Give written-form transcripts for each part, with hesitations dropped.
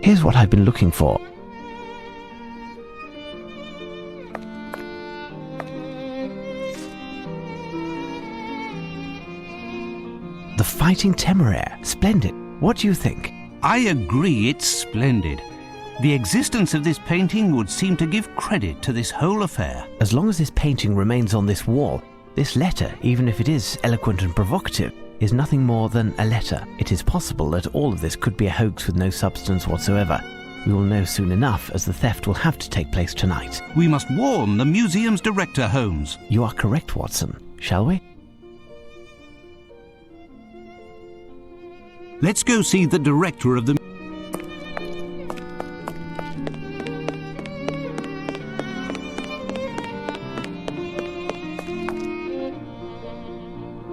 Here's what I've been looking for. The Fighting Temeraire. Splendid. What do you think? I agree, it's splendid. The existence of this painting would seem to give credit to this whole affair. As long as this painting remains on this wall, this letter, even if it is eloquent and provocative, is nothing more than a letter. It is possible that all of this could be a hoax with no substance whatsoever. We will know soon enough, as the theft will have to take place tonight. We must warn the museum's director, Holmes. You are correct, Watson. Shall we? Let's go see the director of the...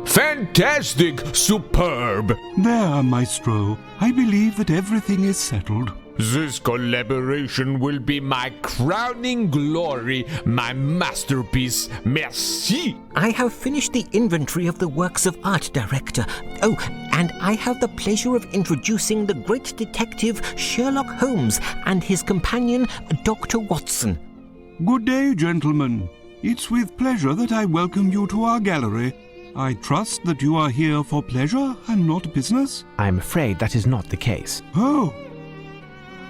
Fantastic! Superb! There, Maestro. I believe that everything is settled. This collaboration will be my crowning glory, my masterpiece. Merci! I have finished the inventory of the works of art, Director. Oh, and I have the pleasure of introducing the great detective Sherlock Holmes and his companion, Dr. Watson. Good day, gentlemen. It's with pleasure that I welcome you to our gallery. I trust that you are here for pleasure and not business? I'm afraid that is not the case. Oh.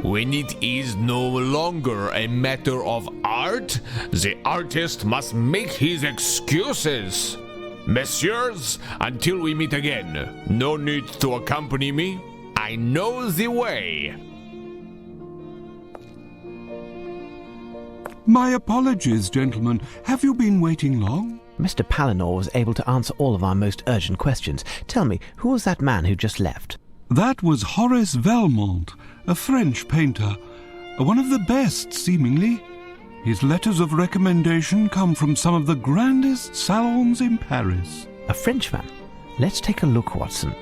When it is no longer a matter of art, the artist must make his excuses. Messieurs, until we meet again, no need to accompany me. I know the way. My apologies, gentlemen. Have you been waiting long? Mr. Palinor was able to answer all of our most urgent questions. Tell me, who was that man who just left? That was Horace Valmont, a French painter. One of the best, seemingly. His letters of recommendation come from some of the grandest salons in Paris. A Frenchman? Let's take a look, Watson.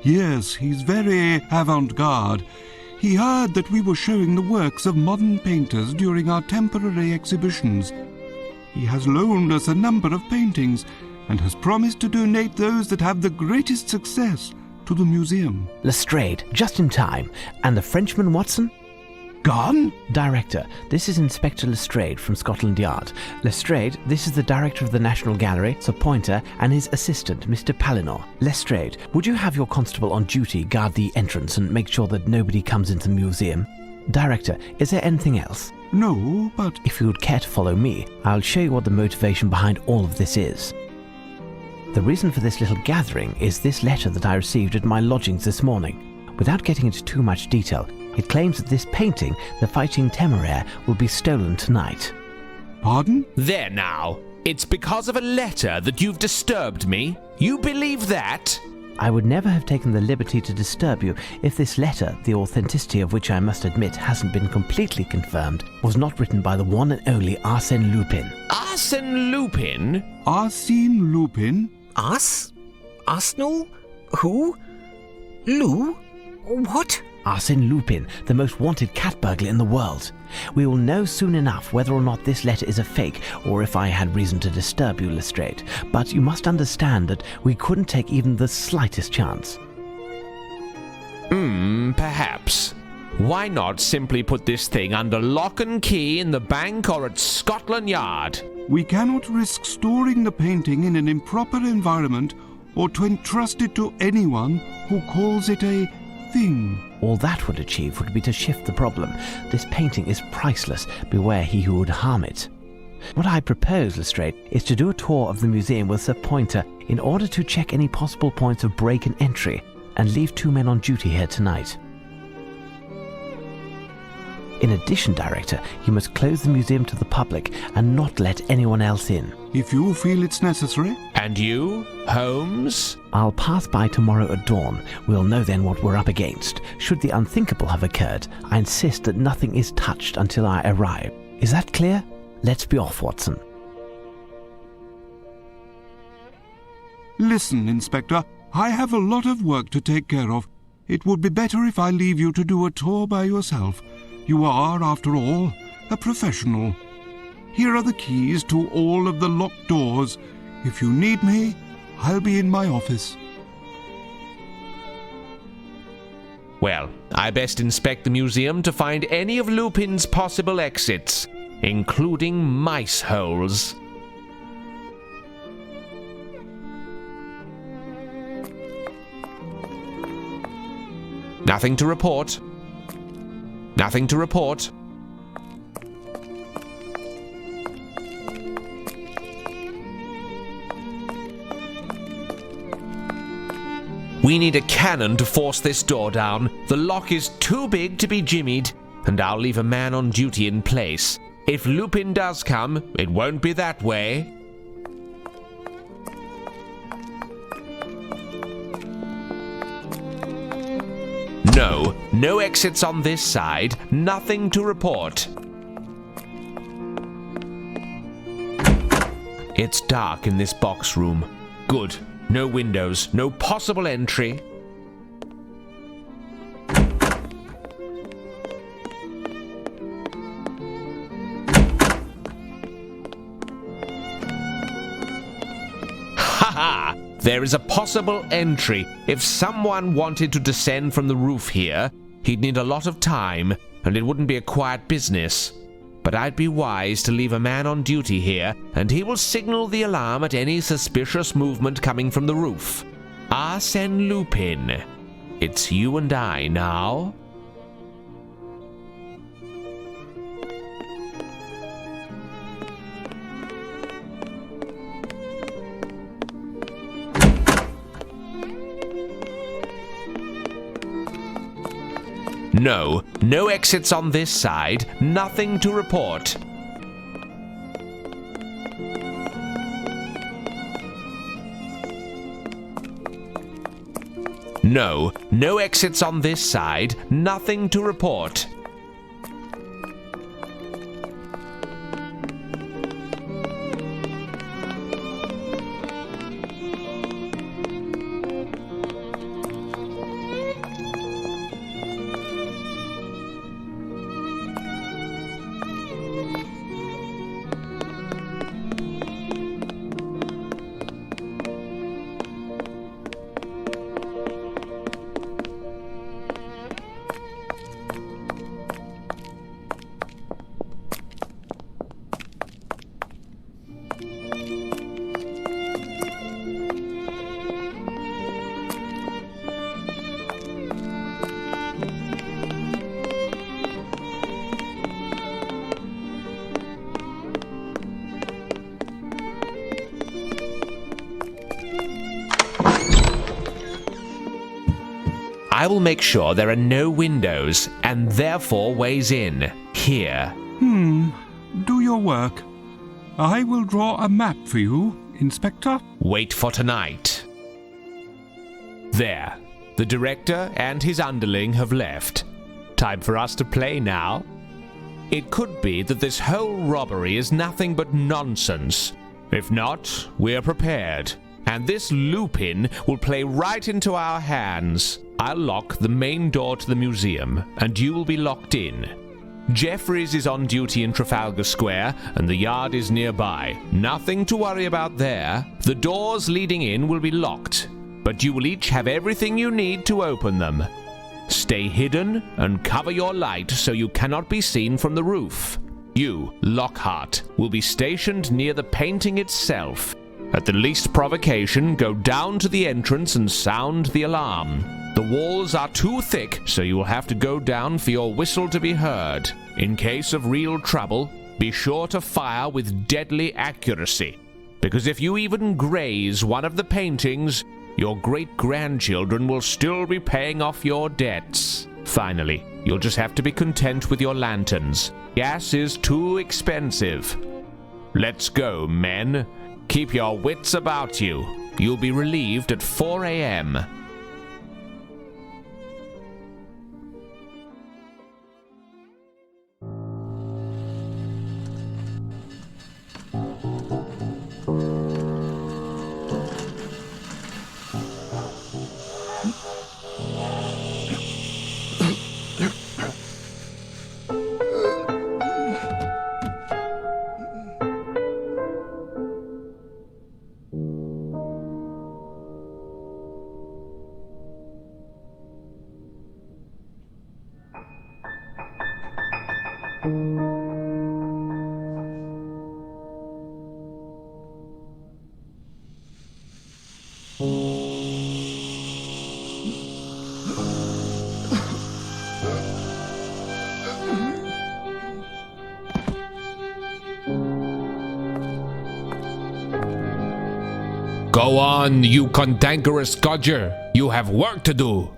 Yes, he's very avant-garde. He heard that we were showing the works of modern painters during our temporary exhibitions. He has loaned us a number of paintings and has promised to donate those that have the greatest success to the museum. Lestrade, just in time. And the Frenchman, Watson? Gone? Director, this is Inspector Lestrade from Scotland Yard. Lestrade, this is the Director of the National Gallery, Sir Pointer, and his assistant, Mr. Palinor. Lestrade, would you have your constable on duty guard the entrance and make sure that nobody comes into the museum? Director, is there anything else? No, but... If you would care to follow me, I'll show you what the motivation behind all of this is. The reason for this little gathering is this letter that I received at my lodgings this morning. Without getting into too much detail, it claims that this painting, The Fighting Temeraire, will be stolen tonight. Pardon? There now. It's because of a letter that you've disturbed me. You believe that? I would never have taken the liberty to disturb you if this letter, the authenticity of which I must admit hasn't been completely confirmed, was not written by the one and only Arsène Lupin. Arsène Lupin? Arsène Lupin? Arsenal? Who? Lou? What? Arsène Lupin, the most wanted cat burglar in the world. We will know soon enough whether or not this letter is a fake, or if I had reason to disturb you, Lestrade. But you must understand that we couldn't take even the slightest chance. Perhaps. Why not simply put this thing under lock and key in the bank or at Scotland Yard? We cannot risk storing the painting in an improper environment or to entrust it to anyone who calls it a thing. All that would achieve would be to shift the problem. This painting is priceless. Beware he who would harm it. What I propose, Lestrade, is to do a tour of the museum with Sir Pointer in order to check any possible points of break and entry, and leave 2 men on duty here tonight. In addition, Director, you must close the museum to the public and not let anyone else in. If you feel it's necessary. And you, Holmes? I'll pass by tomorrow at dawn. We'll know then what we're up against. Should the unthinkable have occurred, I insist that nothing is touched until I arrive. Is that clear? Let's be off, Watson. Listen, Inspector, I have a lot of work to take care of. It would be better if I leave you to do a tour by yourself. You are, after all, a professional. Here are the keys to all of the locked doors. If you need me, I'll be in my office. Well, I best inspect the museum to find any of Lupin's possible exits, including mice holes. Nothing to report. Nothing to report. We need a cannon to force this door down. The lock is too big to be jimmied, and I'll leave a man on duty in place. If Lupin does come, it won't be that way. No, no exits on this side. Nothing to report. It's dark in this box room. Good. No windows, no possible entry. Ha! There is a possible entry. If someone wanted to descend from the roof here, he'd need a lot of time, and it wouldn't be a quiet business. But I'd be wise to leave a man on duty here, and he will signal the alarm at any suspicious movement coming from the roof. Arsène Lupin. It's you and I now. No, no exits on this side, nothing to report. No, no exits on this side, nothing to report. I will make sure there are no windows, and therefore ways in. Here. Do your work. I will draw a map for you, Inspector. Wait for tonight. There. The director and his underling have left. Time for us to play now. It could be that this whole robbery is nothing but nonsense. If not, we're prepared. And this Lupin will play right into our hands. I'll lock the main door to the museum, and you will be locked in. Jeffries is on duty in Trafalgar Square, and the yard is nearby. Nothing to worry about there. The doors leading in will be locked, but you will each have everything you need to open them. Stay hidden and cover your light so you cannot be seen from the roof. You, Lockhart, will be stationed near the painting itself. At the least provocation, go down to the entrance and sound the alarm. The walls are too thick, so you will have to go down for your whistle to be heard. In case of real trouble, be sure to fire with deadly accuracy, because if you even graze one of the paintings, your great-grandchildren will still be paying off your debts. Finally, you'll just have to be content with your lanterns. Gas is too expensive. Let's go, men. Keep your wits about you. You'll be relieved at 4 a.m. Go on, you cantankerous codger. You have work to do.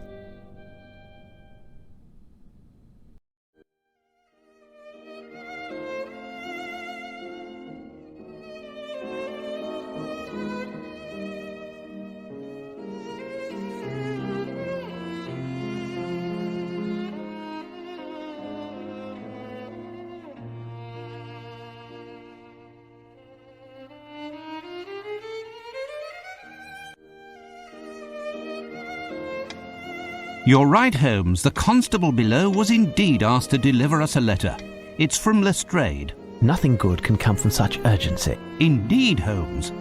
You're right, Holmes. The constable below was indeed asked to deliver us a letter. It's from Lestrade. Nothing good can come from such urgency. Indeed, Holmes.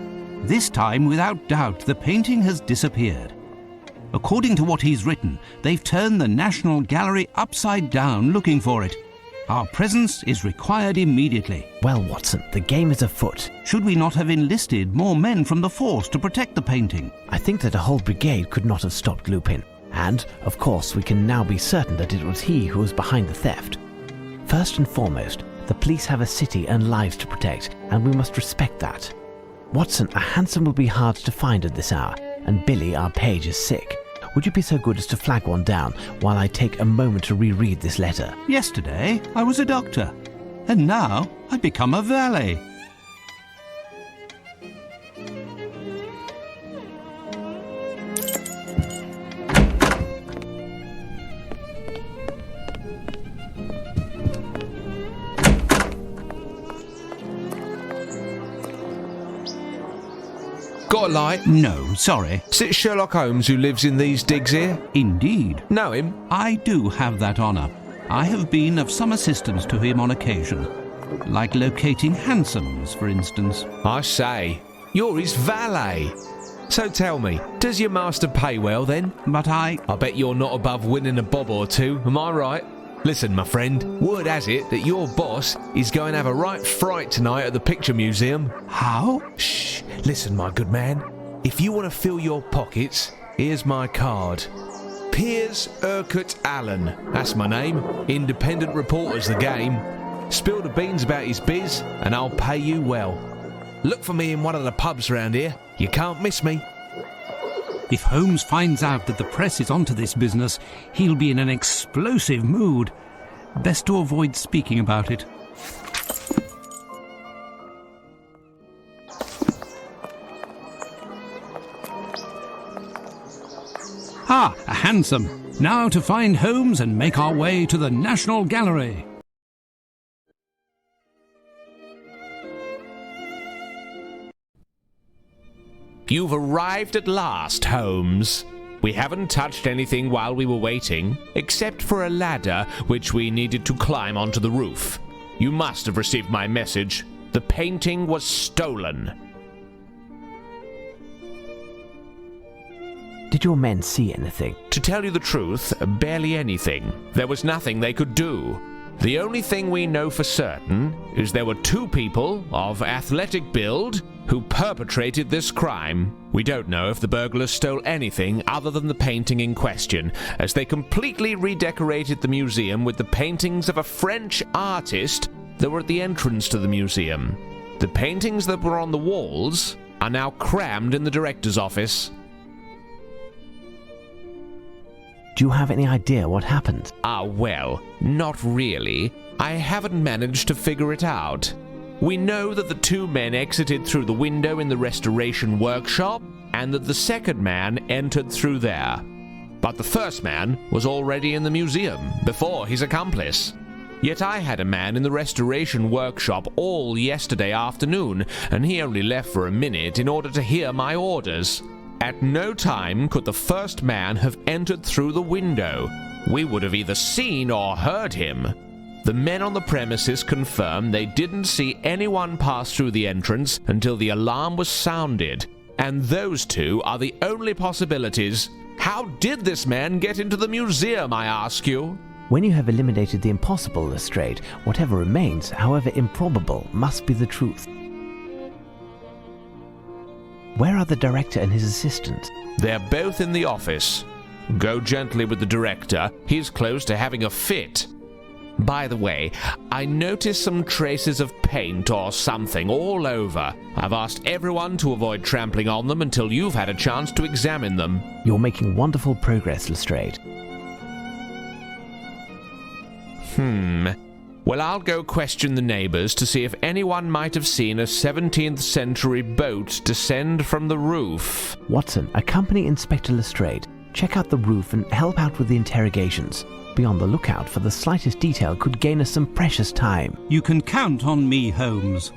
This time, without doubt, the painting has disappeared. According to what he's written, they've turned the National Gallery upside down looking for it. Our presence is required immediately. Well, Watson, the game is afoot. Should we not have enlisted more men from the force to protect the painting? I think that a whole brigade could not have stopped Lupin. And, of course, we can now be certain that it was he who was behind the theft. First and foremost, the police have a city and lives to protect, and we must respect that. Watson, a hansom will be hard to find at this hour, and Billy, our page, is sick. Would you be so good as to flag one down while I take a moment to reread this letter? Yesterday, I was a doctor, and now I've become a valet. Got a light? No, sorry. Is it Sherlock Holmes who lives in these digs here? Indeed. Know him? I do have that honour. I have been of some assistance to him on occasion, like locating hansoms, for instance. I say, you're his valet. So tell me, does your master pay well then? But I bet you're not above winning a bob or two, am I right? Listen, my friend, word has it that your boss is going to have a right fright tonight at the Picture Museum. How? Shh, listen, my good man. If you want to fill your pockets, here's my card. Piers Urquhart Allen, that's my name. Independent reporter's the game. Spill the beans about his biz, and I'll pay you well. Look for me in one of the pubs round here. You can't miss me. If Holmes finds out that the press is onto this business, he'll be in an explosive mood. Best to avoid speaking about it. Ah, a hansom. Now to find Holmes and make our way to the National Gallery. You've arrived at last, Holmes. We haven't touched anything while we were waiting, except for a ladder which we needed to climb onto the roof. You must have received my message. The painting was stolen. Did your men see anything? To tell you the truth, barely anything. There was nothing they could do. The only thing we know for certain is there were two people of athletic build who perpetrated this crime. We don't know if the burglars stole anything other than the painting in question, as they completely redecorated the museum with the paintings of a French artist that were at the entrance to the museum. The paintings that were on the walls are now crammed in the director's office. Do you have any idea what happened? Well, not really. I haven't managed to figure it out. We know that the two men exited through the window in the restoration workshop, and that the second man entered through there. But the first man was already in the museum before his accomplice. Yet I had a man in the restoration workshop all yesterday afternoon, and he only left for a minute in order to hear my orders. At no time could the first man have entered through the window. We would have either seen or heard him. The men on the premises confirm they didn't see anyone pass through the entrance until the alarm was sounded. And those two are the only possibilities. How did this man get into the museum, I ask you? When you have eliminated the impossible, Lestrade, whatever remains, however improbable, must be the truth. Where are the director and his assistant? They're both in the office. Go gently with the director. He's close to having a fit. By the way, I noticed some traces of paint or something all over. I've asked everyone to avoid trampling on them until you've had a chance to examine them. You're making wonderful progress, Lestrade. Well, I'll go question the neighbours to see if anyone might have seen a 17th century boat descend from the roof. Watson, accompany Inspector Lestrade. Check out the roof and help out with the interrogations. Be on the lookout for the slightest detail could gain us some precious time. You can count on me, Holmes.